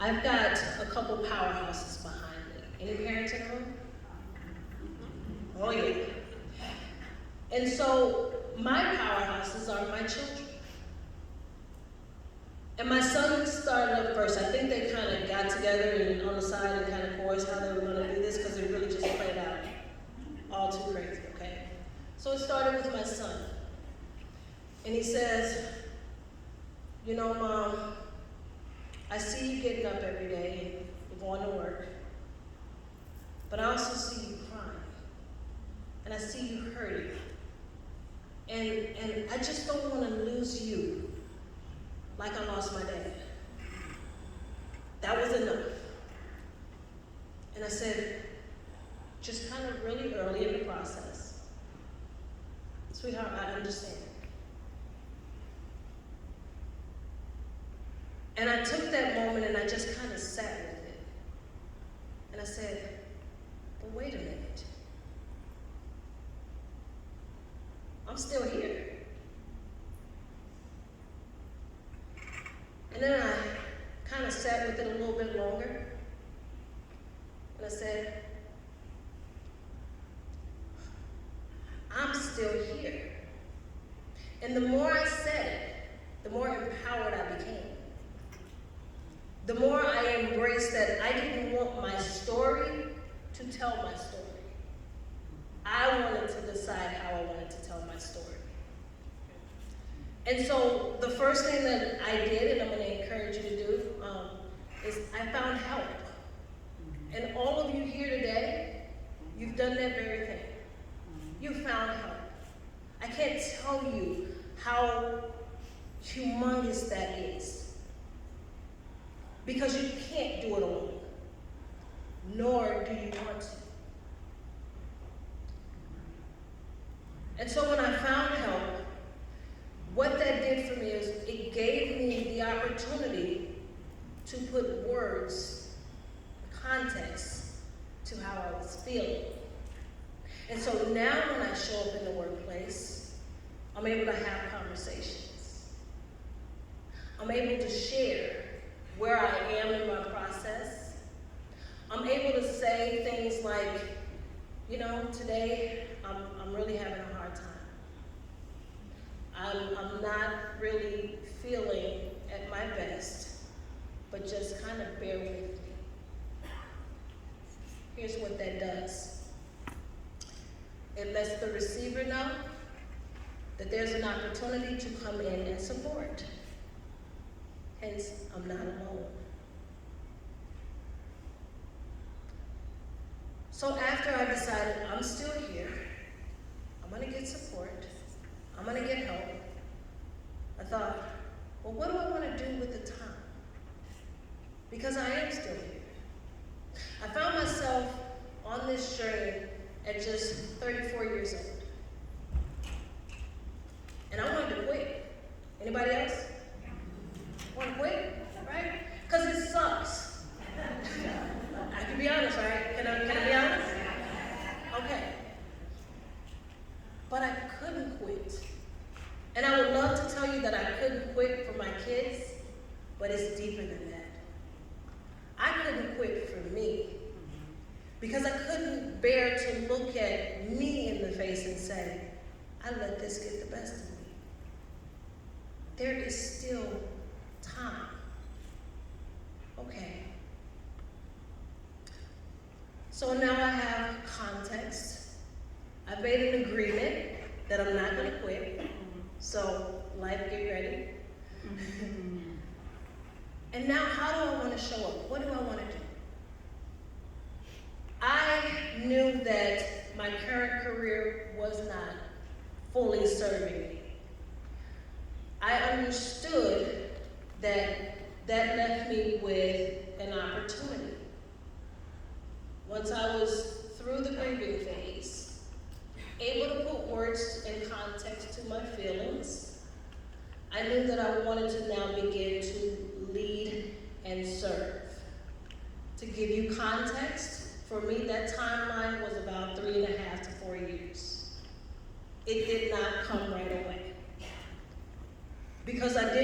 I've got a couple powerhouses behind me. Any parents in the room? Oh yeah. And so my powerhouses are my children. And my son started up first. I think they kind of got together and on the side and kind of chorused how they were going to do this because it really just played out all too crazy, okay? So it started with my son. And he says, you know, Mom, I see you getting up every day and you're going to work, but I also see you crying. And I see you hurting. And I just don't want to lose you like I lost my dad. That was enough. And I said, just kind of really early in the process, sweetheart, I understand. And I took that moment and I just kind of sat with it. And I said, but wait a minute. I'm still here. And then I kind of sat with it a little bit longer. And I said, I'm still here. And the more I said it, the more empowered I became. The more I embraced that I didn't want my story to tell my story. I wanted to decide how I wanted to tell my story. And so the first thing that I did, and I'm going to encourage you to do, is I found help. And all of you here today, you've done that very thing. You found help. I can't tell you how humongous that is. Because you can't do it alone. Nor do you want to. And so when I found help, what that did for me is it gave me the opportunity to put words, context to how I was feeling. And so now when I show up in the workplace, I'm able to have conversations. I'm able to share where I am in my process. I'm able to say things like, you know, today I'm really having a hard time. I'm not really feeling at my best, but just kind of bear with me. Here's what that does. It lets the receiver know that there's an opportunity to come in and support. Hence, I'm not alone. So after I decided I'm still here, I'm going to get support, I'm going to get help, I thought, well, what do I want to do with the time? Because I am still here. I found myself on this journey at just 34 years old. And I wanted to quit. Anybody else? Want to quit? Right? Because it sucks. I can be honest, right? Can I be honest? Okay. But I couldn't quit. And I would love to tell you that I couldn't quit for my kids, but it's deeper than that. I couldn't quit for me because I couldn't bear to look at me in the face and say, I let this get the best of me. There is still time. Okay. So now I have context. I've made an agreement that I'm not going to quit. So, life, get ready. And now, how do I want to show up? What do I want to do? I knew that my current career was not fully serving me. I understood that that left me with an opportunity. Once I was through the grieving phase, able to put words and context to my feelings, I knew that I wanted to now begin to lead and serve. To give you context, for me that timeline was about 3.5 to 4 years. It did not come right away. Because I didn't